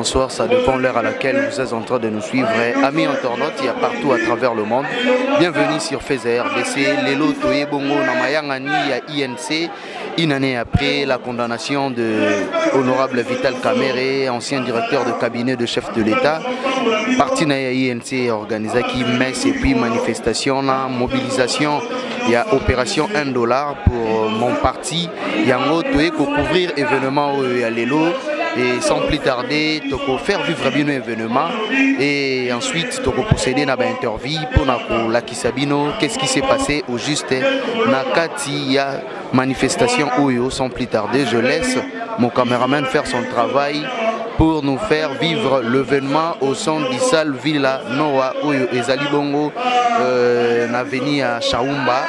bonsoir, ça dépend de l'heure à laquelle vous êtes en train de nous suivre. Amis internautes, il y a partout à travers le monde. Bienvenue sur Faiser RDC, Lelo Toye Bongo Namayangani, il y a INC. Une année après la condamnation de honorable Vital Kamerhe, ancien directeur de cabinet de chef de l'État, parti na INC organisé qui messe et puis manifestation, mobilisation, il y a opération $1 pour mon parti. Il y a un autre pour couvrir événement à Lelo. Et sans plus tarder, tu peux faire vivre bien l'événement et ensuite tu peux procéder à une interview pour la Kisabino, qu'est-ce qui s'est passé au juste Nakati ya manifestation Oyo. Sans plus tarder, je laisse mon caméraman faire son travail pour nous faire vivre l'événement au son d'Issal Villa Noa Oyo et Zali Bongo venu à Chaumba.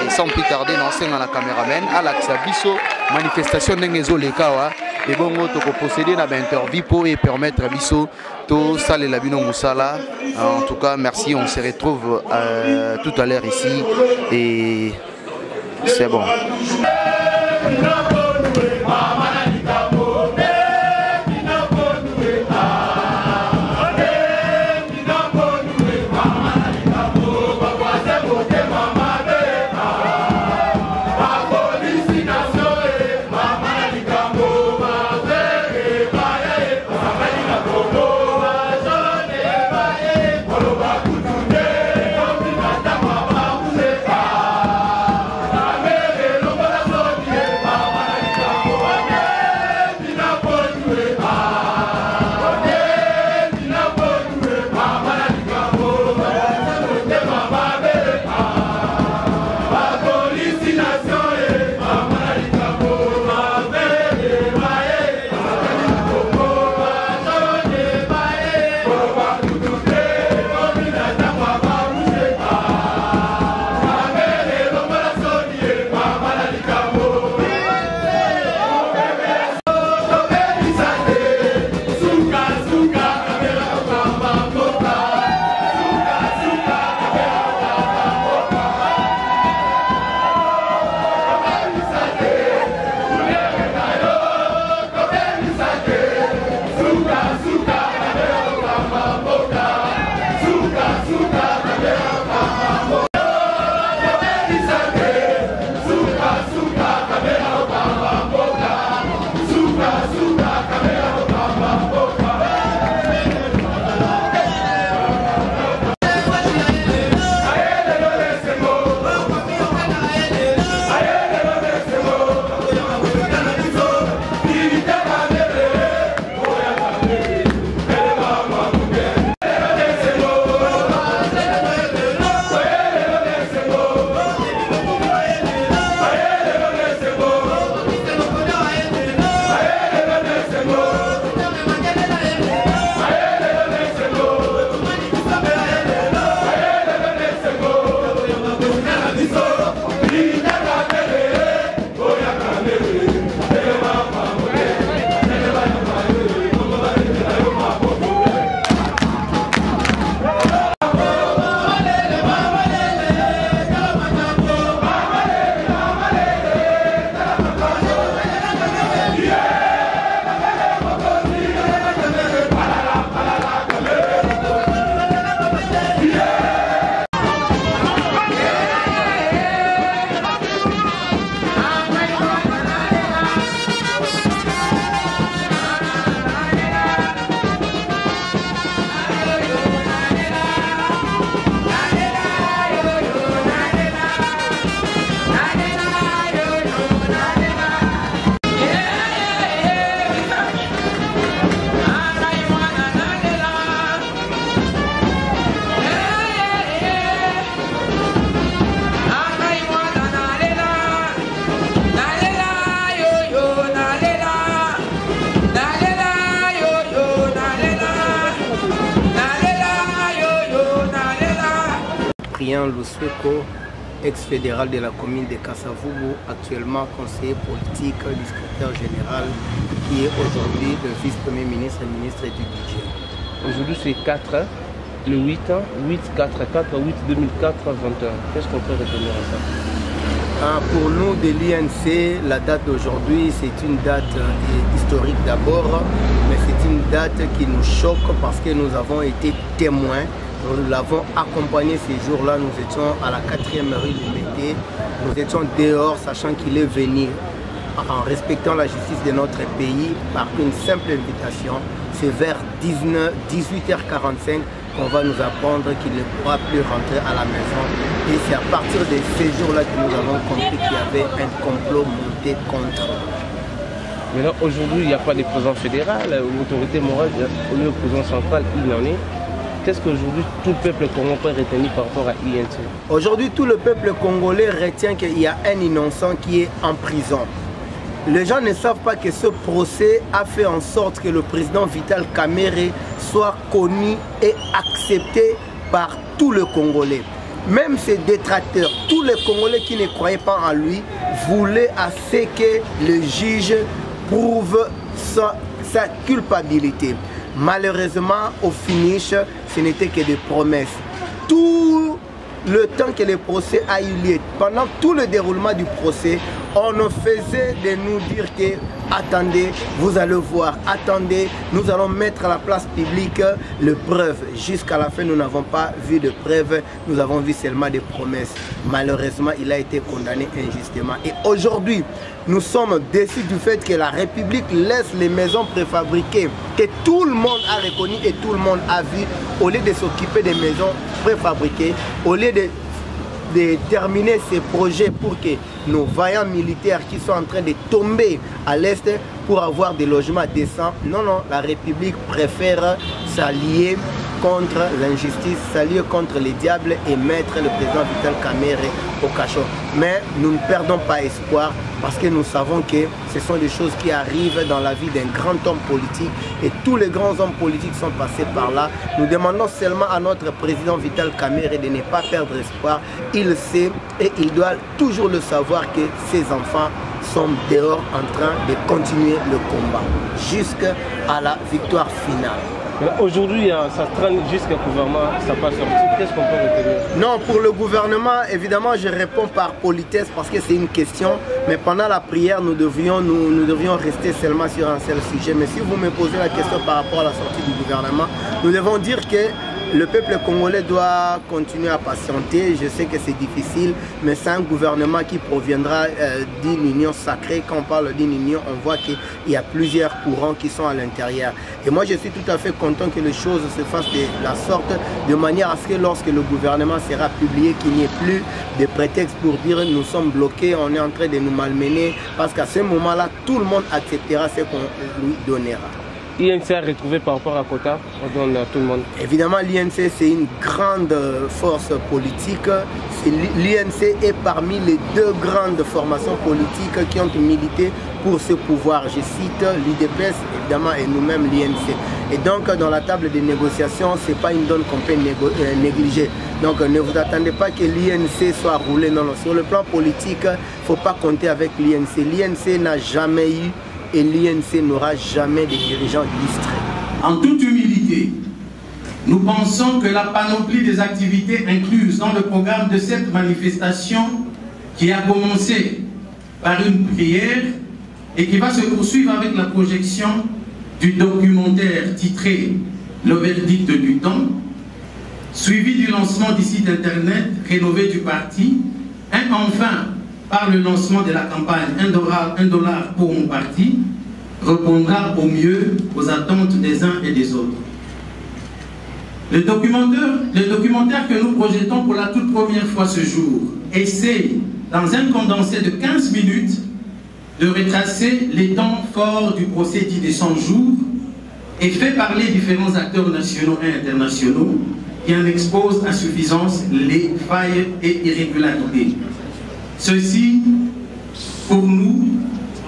Et sans plus tarder, n'enseigne à la caméraman à la Kisabiso, manifestation d'Engezo Lekawa. Et bon, tu peux posséder une interview pour permettre à Bisso de saler la bino Moussala. En tout cas, merci. On se retrouve tout à l'heure ici. Et c'est bon. Lusweko, ex-fédéral de la commune de Kasavubu, actuellement conseiller politique du secrétaire général, qui est aujourd'hui le vice-premier ministre et ministre du budget. Aujourd'hui c'est 4, le 8, 8, 4, 4, 8, 2004, 21. Qu'est-ce qu'on peut retenir à ça? Pour nous de l'INC, la date d'aujourd'hui, c'est une date historique d'abord, mais c'est une date qui nous choque parce que nous avons été témoins. Nous l'avons accompagné ces jours-là, nous étions à la 4e rue du Mété, nous étions dehors sachant qu'il est venu en respectant la justice de notre pays par une simple invitation. C'est vers 18h45 qu'on va nous apprendre qu'il ne pourra plus rentrer à la maison. Et c'est à partir de ces jours-là que nous avons compris qu'il y avait un complot monté contre. Maintenant, aujourd'hui, il n'y a pas de président fédéral, l'autorité morale, au lieu du président central, il en est. Qu'est-ce qu'aujourd'hui tout le peuple congolais peut retenir par rapport à l'INC? Aujourd'hui, tout le peuple congolais retient qu'il y a un innocent qui est en prison. Les gens ne savent pas que ce procès a fait en sorte que le président Vital Kamerhe soit connu et accepté par tous les Congolais. Même ses détracteurs, tous les Congolais qui ne croyaient pas en lui, voulaient à ce que le juge prouve sa culpabilité. Malheureusement, au finish, ce n'était que des promesses. Tout le temps que le procès a eu lieu, pendant tout le déroulement du procès, on ne faisait de nous dire que attendez, vous allez voir, attendez, nous allons mettre à la place publique les preuves. Jusqu'à la fin, nous n'avons pas vu de preuves, nous avons vu seulement des promesses. Malheureusement, il a été condamné injustement. Et aujourd'hui, nous sommes déçus du fait que la République laisse les maisons préfabriquées, que tout le monde a reconnu et tout le monde a vu, au lieu de s'occuper des maisons préfabriquées, au lieu de terminer ces projets pour que nos vaillants militaires qui sont en train de tomber à l'Est pour avoir des logements décents. Non, non, la République préfère s'allier contre l'injustice, s'allier contre les diables et mettre le président Vital Kamerhe au cachot. Mais nous ne perdons pas espoir parce que nous savons que ce sont des choses qui arrivent dans la vie d'un grand homme politique et tous les grands hommes politiques sont passés par là. Nous demandons seulement à notre président Vital Kamerhe de ne pas perdre espoir. Il sait et il doit toujours le savoir que ses enfants sont dehors en train de continuer le combat jusqu'à la victoire finale. Aujourd'hui, ça traîne jusqu'au gouvernement, ça pas sorti. Qu'est-ce qu'on peut retenir? Non, pour le gouvernement, évidemment, je réponds par politesse parce que c'est une question. Mais pendant la prière, nous devions rester seulement sur un seul sujet. Mais si vous me posez la question par rapport à la sortie du gouvernement, nous devons dire que le peuple congolais doit continuer à patienter. Je sais que c'est difficile, mais c'est un gouvernement qui proviendra d'une union sacrée. Quand on parle d'une union, on voit qu'il y a plusieurs courants qui sont à l'intérieur. Et moi, je suis tout à fait content que les choses se fassent de la sorte, de manière à ce que lorsque le gouvernement sera publié, qu'il n'y ait plus de prétexte pour dire nous sommes bloqués, on est en train de nous malmener, parce qu'à ce moment-là, tout le monde acceptera ce qu'on lui donnera. L'INC a retrouvé par rapport à Kota, on donne à tout le monde. Évidemment, l'INC c'est une grande force politique. L'INC est parmi les deux grandes formations politiques qui ont milité pour ce pouvoir. Je cite l'UDPS évidemment et nous-mêmes l'INC. Et donc dans la table des négociations, ce n'est pas une donne qu'on peut négliger. Donc ne vous attendez pas que l'INC soit roulé. Non, non. Sur le plan politique, il ne faut pas compter avec l'INC. L'INC n'a jamais eu et l'INC n'aura jamais de dirigeants illustrés. En toute humilité, nous pensons que la panoplie des activités incluses dans le programme de cette manifestation, qui a commencé par une prière et qui va se poursuivre avec la projection du documentaire titré « Le verdict du temps », suivi du lancement du site internet rénové du parti, et enfin par le lancement de la campagne $1 pour mon parti, répondra au mieux aux attentes des uns et des autres. Le documentaire que nous projetons pour la toute première fois ce jour essaie, dans un condensé de 15 minutes, de retracer les temps forts du procès dit des 100 jours et fait parler différents acteurs nationaux et internationaux qui en exposent à suffisance les failles et irrégularités. Ceci, pour nous,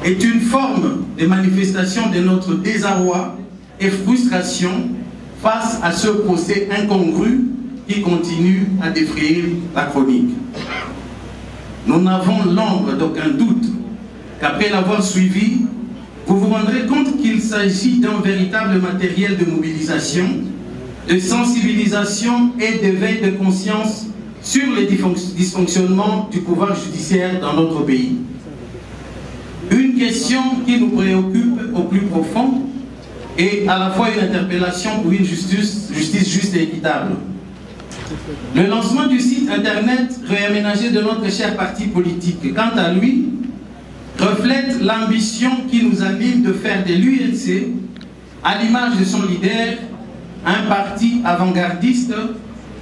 est une forme de manifestation de notre désarroi et frustration face à ce procès incongru qui continue à défrayer la chronique. Nous n'avons l'ombre d'aucun doute qu'après l'avoir suivi, vous vous rendrez compte qu'il s'agit d'un véritable matériel de mobilisation, de sensibilisation et d'éveil de conscience sur les dysfonctionnements du pouvoir judiciaire dans notre pays. Une question qui nous préoccupe au plus profond et à la fois une interpellation pour une justice juste et équitable. Le lancement du site internet réaménagé de notre cher parti politique, quant à lui, reflète l'ambition qui nous anime de faire de l'UNC, à l'image de son leader, un parti avant-gardiste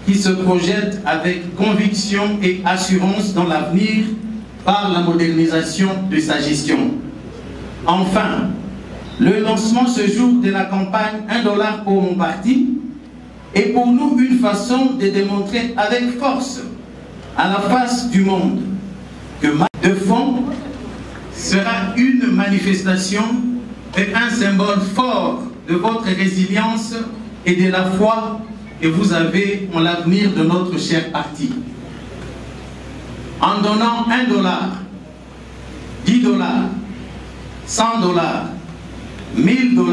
qui se projette avec conviction et assurance dans l'avenir par la modernisation de sa gestion. Enfin, le lancement ce jour de la campagne 1 $ pour mon parti est pour nous une façon de démontrer avec force à la face du monde que de fond sera une manifestation et un symbole fort de votre résilience et de la foi que vous avez en l'avenir de notre cher parti. En donnant 1 $, 10 $, 100 $, 1000 $,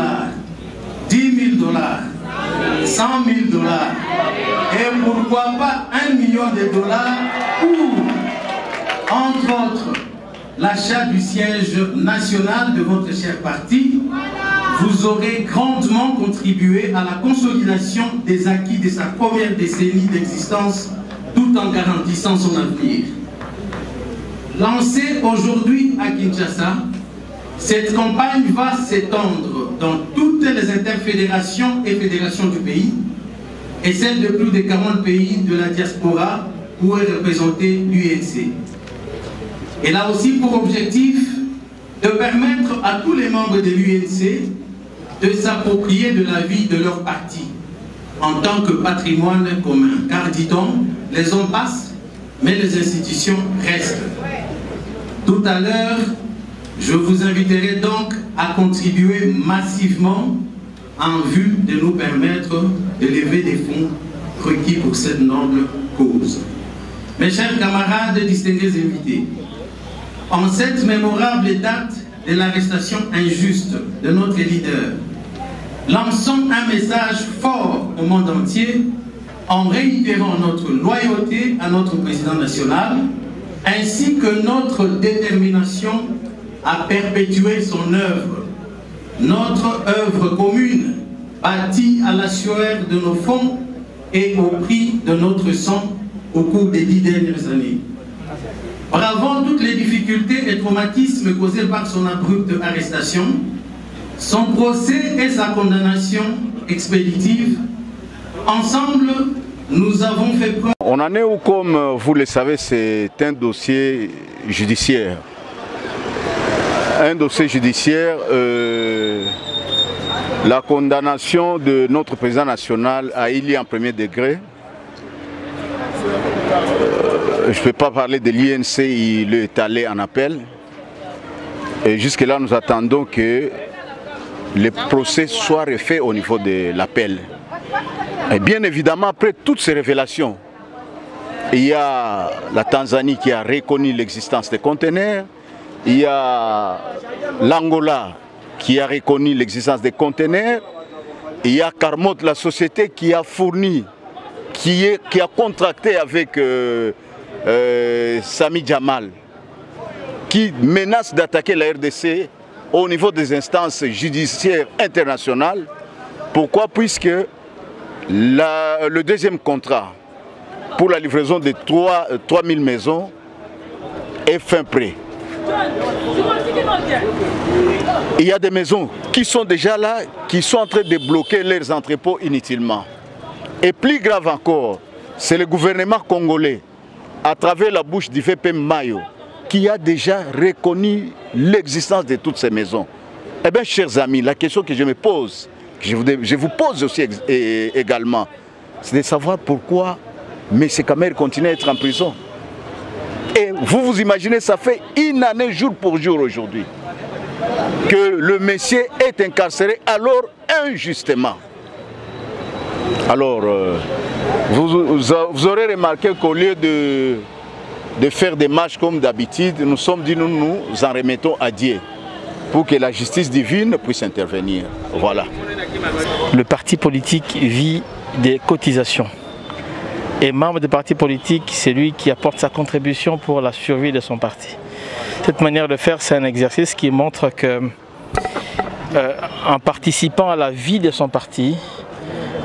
10 000 $, 100 000 $, et pourquoi pas 1 million de dollars pour, entre autres, l'achat du siège national de votre cher parti, vous aurez grandement contribué à la consolidation des acquis de sa première décennie d'existence, tout en garantissant son avenir. Lancée aujourd'hui à Kinshasa, cette campagne va s'étendre dans toutes les interfédérations et fédérations du pays et celles de plus de 40 pays de la diaspora où est représentée l'UNC. Elle a aussi pour objectif de permettre à tous les membres de l'UNC de s'approprier de la vie de leur parti en tant que patrimoine commun. Car dit-on, les hommes passent, mais les institutions restent. Tout à l'heure, je vous inviterai donc à contribuer massivement en vue de nous permettre de lever des fonds requis pour cette noble cause. Mes chers camarades et distingués invités, en cette mémorable date de l'arrestation injuste de notre leader, lançons un message fort au monde entier en réitérant notre loyauté à notre président national ainsi que notre détermination à perpétuer son œuvre, notre œuvre commune, bâtie à la sueur de nos fonds et au prix de notre sang au cours des 10 dernières années. Bravant toutes les difficultés et traumatismes causés par son abrupte arrestation, son procès et sa condamnation expéditive, ensemble, nous avons fait preuve... On en est où, comme vous le savez, c'est un dossier judiciaire. Un dossier judiciaire, la condamnation de notre président national a eu lieu en premier degré. Je ne peux pas parler de l'INC, il est allé en appel. Et jusque-là, nous attendons que le procès soit refait au niveau de l'appel. Et bien évidemment, après toutes ces révélations, il y a la Tanzanie qui a reconnu l'existence des conteneurs, il y a l'Angola qui a reconnu l'existence des conteneurs, il y a Carmot, la société qui a fourni, qui a contracté avec Sami Jamal, qui menace d'attaquer la RDC au niveau des instances judiciaires internationales. Pourquoi? Puisque le deuxième contrat pour la livraison de 3000 maisons est fin prêt. Il y a des maisons qui sont déjà là, qui sont en train de bloquer leurs entrepôts inutilement. Et plus grave encore, c'est le gouvernement congolais, à travers la bouche du VP Mayo, qui a déjà reconnu l'existence de toutes ces maisons. Eh bien, chers amis, la question que je me pose, que je vous pose aussi également, c'est de savoir pourquoi M. Kamer continue à être en prison. Et vous vous imaginez, ça fait une année jour pour jour aujourd'hui que le monsieur est incarcéré, alors injustement. Alors, vous aurez remarqué qu'au lieu de faire des marches comme d'habitude, nous sommes dit, nous nous en remettons à Dieu pour que la justice divine puisse intervenir. Voilà. Le parti politique vit des cotisations. Et membre du parti politique, c'est lui qui apporte sa contribution pour la survie de son parti. Cette manière de faire, c'est un exercice qui montre que, en participant à la vie de son parti,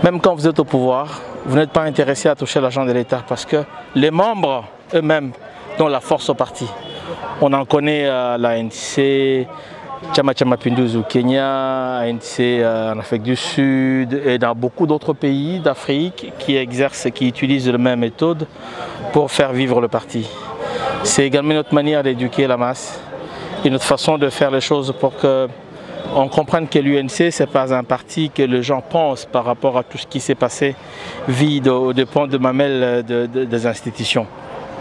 même quand vous êtes au pouvoir, vous n'êtes pas intéressé à toucher l'argent de l'État parce que les membres eux-mêmes donnent la force au parti. On en connaît à l'ANC, Chama Chama Pinduzi au Kenya, ANC en Afrique du Sud et dans beaucoup d'autres pays d'Afrique qui utilisent la même méthode pour faire vivre le parti. C'est également notre manière d'éduquer la masse et notre façon de faire les choses pour qu'on comprenne que l'UNC, ce n'est pas un parti que les gens pensent par rapport à tout ce qui s'est passé vide au dépend de mamelles des institutions.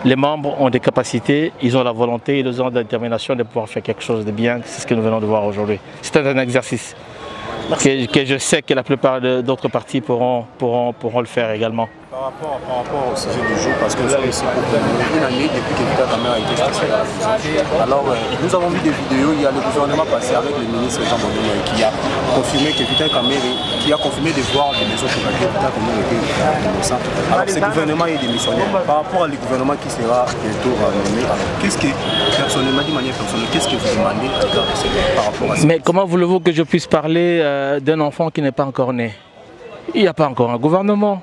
Les membres ont des capacités, ils ont la volonté, ils ont la détermination de pouvoir faire quelque chose de bien. C'est ce que nous venons de voir aujourd'hui. C'est un exercice que je sais que la plupart d'autres partis pourront le faire également. Par rapport au sujet du jour, parce que nous sommes ici pour une année depuis que Vital Kamerhe a été chassé à la prison. Alors, nous avons vu des vidéos, il y a le gouvernement passé avec le ministre Jean Bonhomme qui a confirmé que Vital Kamerhe, qui a confirmé de voir des maisons pour laquelle Vital Kamerhe était innocent. Alors, ce gouvernement est démissionné. Par rapport à le gouvernement qui sera bientôt nommé, alors qu'est-ce que, personnellement, d'une manière personnelle, qu'est-ce que vous demandez par rapport à ça? Mais comment voulez-vous que je puisse parler d'un enfant qui n'est pas encore né? Il n'y a pas encore un gouvernement.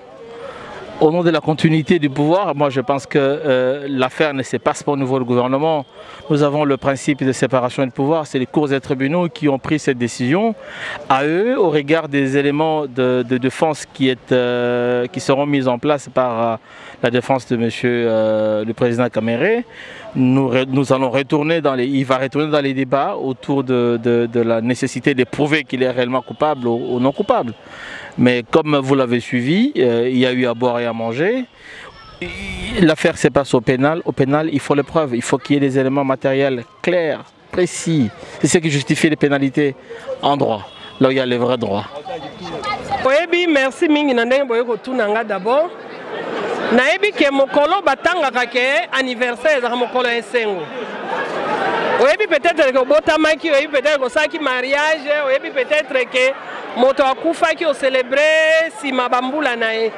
Au nom de la continuité du pouvoir, moi je pense que l'affaire ne se passe pas au niveau du gouvernement. Nous avons le principe de séparation de pouvoir, c'est les cours et tribunaux qui ont pris cette décision. À eux, au regard des éléments de défense qui seront mis en place par la défense de le président Kamerhe, nous allons retourner il va retourner dans les débats autour de la nécessité de prouver qu'il est réellement coupable ou non coupable. Mais comme vous l'avez suivi, il y a eu à boire et à manger. L'affaire se passe au pénal. Au pénal, il faut les preuves. Il faut qu'il y ait des éléments matériels clairs, précis. C'est ce qui justifie les pénalités en droit, là où il y a les vrais droits. Oui, merci mingi nandenge boye kotunanga d'abord. Nayebi ke mokolo batangaka ke anniversaire ezaka mokolo esengo. Oyebi peut-être que botamaki, oyebi peut-être que osaki mariage, oyebi peut-être que moto akufaki o célébrer si mabambula nae.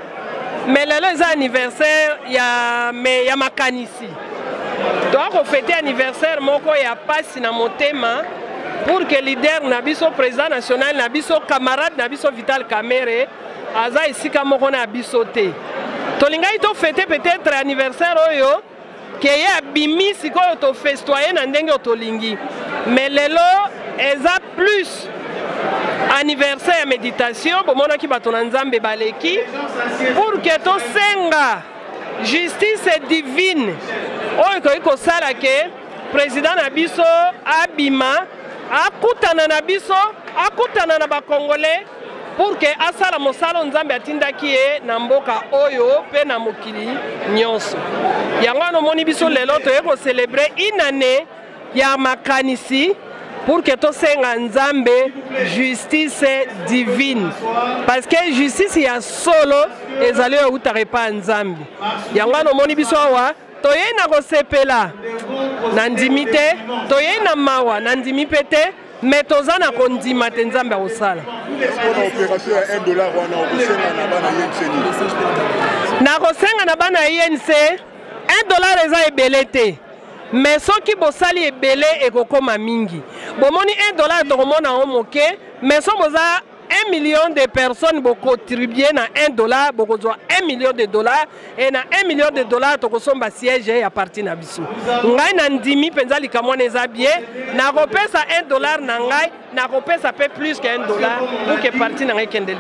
Mais lelo eza anniversaire ya makanisi. Donc fêter anniversaire moko ya pasi na motema pour que leader na biso président national na biso camarade na biso Vital Kamerhe aza esika moko na biso te. Tolingai to fêter peut-être anniversaire oyo que ya bimi sikoyo to festoyer na ndenge otolingi. Mais lelo eza plus anniversaire méditation bomona ki bato na nzambe baleki pour que to senga justice divine oyo koki kosala ke président na biso abima akutana na biso akutana na bakongolais pour que asala mosala nzambe atindaki ye na mboka oyo pe na mokili nyonso yango wana omoni biso lelo toye kocelebre une année ya makanisi pour que to senga nzambe justice divine parce que justice ya solo ezali outare pa nzambe yango wana omoni biso awa toye na kosepela na ndimi te toye na mawa na ndimi pe te mais toza na kondima te nzambe akosala na kosenga na bana INC $1 eza ebele te. Mais ceux qui bosali ebele ekokoma mingi. Bomoni $1 tokomona o moke, mais so boza 1 million de personnes bo contribuer na $1, bokozwa $1 million et na $1 million tokosomba siège ya parti na biso. Ngai na ndimi penza likamwana eza bien, na kopesa $1 na ngai, na kopesa pe plus que $1 pour que parti na ngai kende